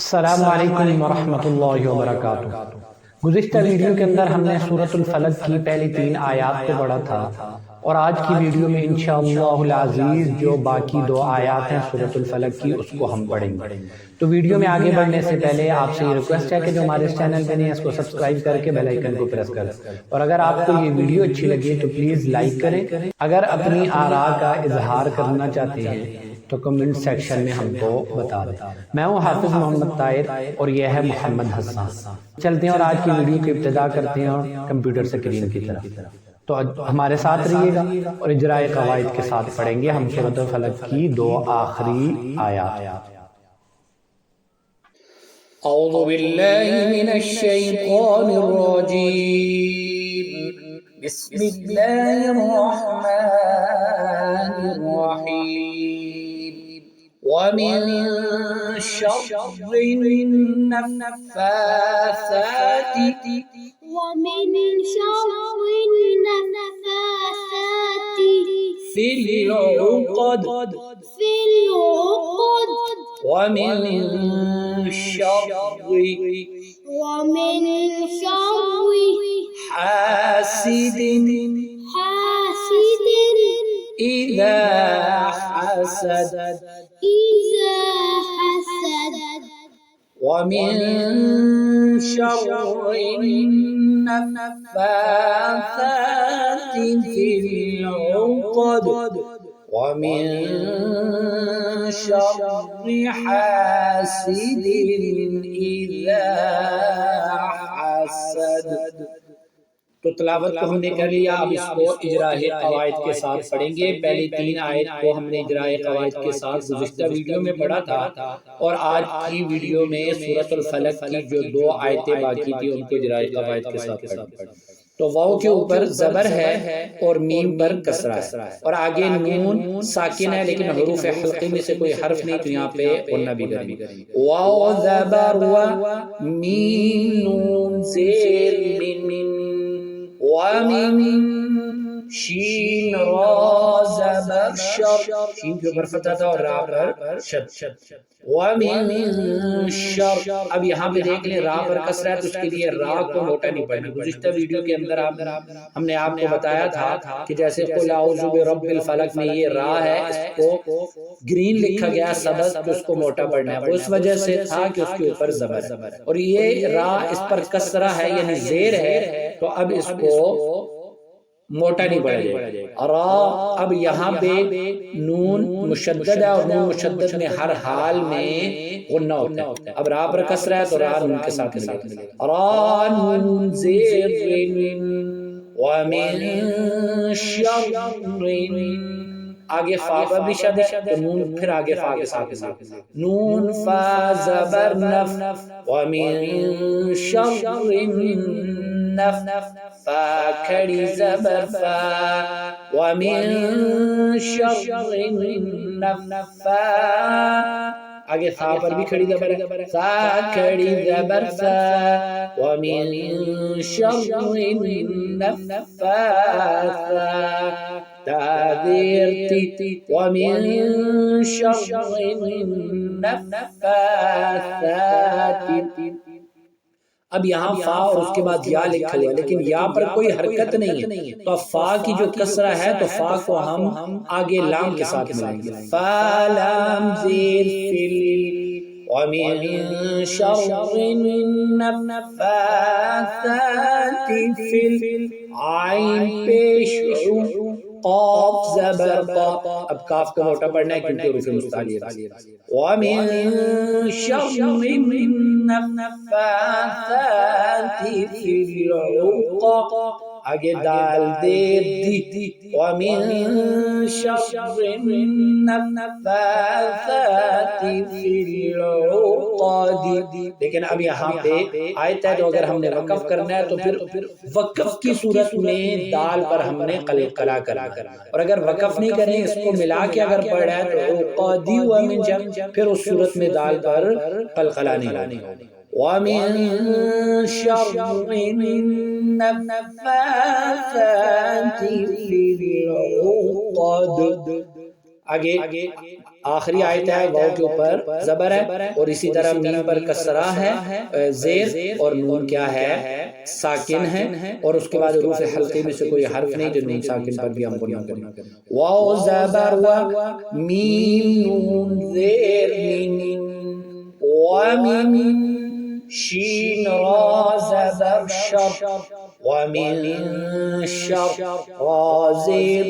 السلام علیکم ورحمۃ اللہ وبرکاتہ۔ گزشتہ ویڈیو کے اندر ہم نے سورۃ الفلق کی پہلی 3 آیات کو پڑھا تھا، اور آج کی ویڈیو میں انشاءاللہ العزیز جو باقی 2 آیات ہیں سورۃ الفلق کی اس کو ہم پڑھیں گے۔ تو ویڈیو میں آگے بڑھنے سے پہلے آپ سے یہ ریکویسٹ ہے کہ جو ہمارے اس چینل پہ نہیں ہے اس کو سبسکرائب کر کے بیل آئیکن کو پریس کر دیں، اور اگر آپ کو یہ ویڈیو اچھی لگے تو پلیز لائک کریں۔ اگر اپنی آراء کا اظہار کرنا چاہتے ہیں تو کمنٹ سیکشن میں ہم کو بتا دیں۔ میں ہوں حافظ محمد طاہر اور یہ ہے محمد حسان۔ چلتے ہیں اور آج کی ویڈیو کی ابتدا کرتے ہیں کمپیوٹر سکرین کی طرف۔ تو ہمارے ساتھ رہیے گا اور اجرائے قواعد کے ساتھ پڑھیں گے ہم سورۃ الفلق کی 2 آخری آیات۔ اعوذ باللہ من الشیطان الرجیم، بسم اللہ الرحمن الرحیم، ومن شر النفاثات في العقد ومن شر حاسد إذا حسد ومن شر النفاثات في العقد ومن شر حاسد إذا حسد۔ تو تلاوت کو ہم نے کر لیا، اب اس کو اجرائے قواعد کے ساتھ پڑھیں گے۔ پہلی 3 آیت کو ہم نے اجرائے قواعد کے ساتھ گزشتہ ویڈیو میں پڑھا تھا، اور آج کی ویڈیو میں سورۃ الفلق کی جو 2 آیتیں باقی تھی ان کو اجرائے قواعد کے ساتھ پڑھیں گے۔ تو واو کے اوپر زبر ہے اور میم پر کسرہ ہے، اور آگے نون ساکن ہے لیکن حروف حلقی میں سے کوئی حرف نہیں، تو یہاں پہ غنہ بھی کریں گے۔ واو زبر و میم نون زیر من ومن شین را زبر شر، شین کے اوپر فتح تھا اور را پر شد، ومن شر۔ اب یہاں پہ دیکھ لیں را پر کسرہ ہے تو اس کے لیے را کو موٹا نہیں پڑھنا۔ گزشتہ ویڈیو کے اندر ہم نے آپ کو بتایا تھا کہ جیسے قل اعوذ برب الفلق میں یہ را ہے، اس کو گرین لکھا گیا سبز، تو اس کو موٹا پڑھنا ہے، وہ اس وجہ سے تھا کہ اس کے اوپر زبر ہے، اور یہ را اس پر کسرہ ہے یعنی زیر ہے، تو اب اس کو موٹا نہیں پڑھا جائے گا را۔ اب یہاں پہ نون مشدد ہے، اور نون مشدد میں ہر حال میں غنہ ہوتا ہے۔ اب را پر کسرہ ہے تو را نون کے ساتھ ملے گا، را نون زیر ومن شر، آگے فا پر بھی شد ہے تو نون پھر آگے فا کے ساتھ نون فا زبر نف، ومن شر النف، فا کھڑی زبر فا، ومن شر النفاثات، آگے فا پر بھی کھڑی زبر ہے، فا کھڑی زبر فا، ومن شر النفاثات، تادیر تی، ومن شر النفاثات۔ اب یہاں فا اور اس کے بعد یا لکھا گیا، لیکن یا پر کوئی حرکت نہیں ہے، تو اب فا کی جو کسرہ ہے تو فا کو ہم آگے لام کے ساتھ ملائیں گے، فا لام زیر فل، ومن شر النفاثات فی العین پیش قاف زبر قا، اب کاف کو موٹا پڑھنا ہے کیونکہ حروف مستعلیہ ہے، ومن شر النفاثات فی العقد، آگے دال دیر دی، ومن شر النفاثات فی العقد۔ لیکن اب یہاں پہ آیت ہے تو اگر ہم نے وقف کرنا ہے تو پھر وقف کی صورت میں دال پر ہم نے قلقلہ کرنا، اور اگر وقف نہیں کریں اس کو ملا کے اگر پڑھ رہا ہے تو عقدی ومن جب، پھر اس صورت میں دال پر قلقلہ نہیں ہوگا۔ ومن شر النفاثات في العقد، آگے آخری آیت ہے، واو کے اوپر زبر ہے اور اسی طرح میم پر کسرہ ہے زیر اور نون کیا ہے ساکن ہے، اور اس کے بعد حروف حلقی میں سے کوئی حرف نہیں جو نون ساکن پر بھی ہم کو نہ کریں۔ واو زبر و میم نون زیر میم ومن شین را زبر شر ومن شر را زیر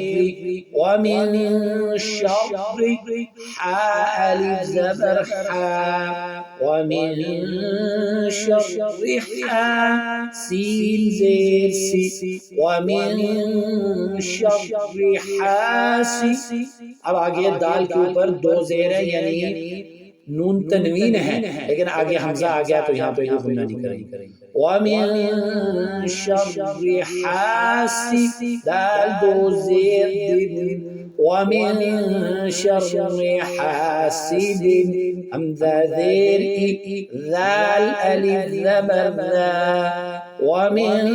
ومن شر حا الف زبر حا ومن شر حا سین زیر سی ومن شر حاسد۔ اب آگے دال کے اوپر دو زیر ہے یعنی نون تنوین ہے، لیکن آگے حمزہ آ گیا تو یہاں پہ بھی غنہ نہیں کریں۔ وَمِن شَرِّ حَاسِدٍ دال دو زیر وَمِن شَرِّ حَاسِدٍ حمزہ زیر ذال الف زبر ذا وَمِن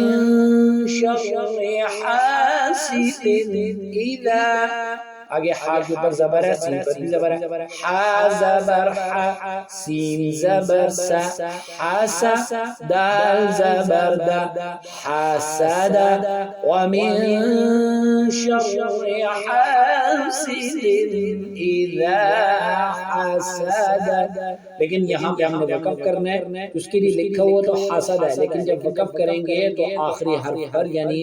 شَرِّ حَاسِدٍ اِذَا آگے حا کے اوپر زبر ہے، سین پر بھی زبر ہے، حا زبر حا سین زبر سا حاسا دال زبر دا حاسد ومن شر حاسد اذا حسد۔ لیکن یہاں پہ ہم نے وقف کرنا ہے، اس کے لیے لکھا ہوا تو حاسد ہے، لیکن جب وقف کریں گے تو آخری حرف پر یعنی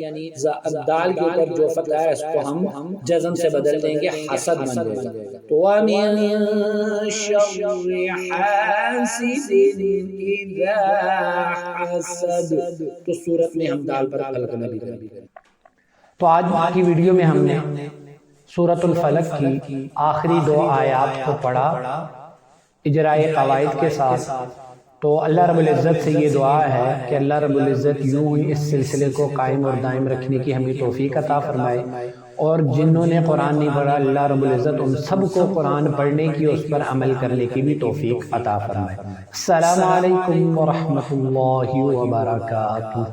دال کے اوپر جو فتح ہے اس کو ہم جزم سے بدل دیں گے، حسد بن جائے گا۔ تو وَمِن شَرِّ حَاسِدٍ إِذَا حَسَدَ، تو صورت میں ہم دال پر قلقلہ بھی کریں گے۔ تو آج کی ویڈیو میں ہم نے سورۃ الفلق کی آخری دو آیات کو پڑھا اجرائے قواعد کے ساتھ۔ تو اللہ رب العزت سے یہ دعا ہے کہ اللہ رب العزت یوں ہی اس سلسلے کو قائم اور دائم رکھنے کی ہمیں توفیق عطا فرمائے، اور جنہوں نے قرآن نہیں پڑھا اللہ رب العزت ان سب کو قرآن پڑھنے کی، اس پر عمل کرنے کی بھی توفیق عطا فرمائے۔ السلام علیکم ورحمۃ اللہ وبرکاتہ۔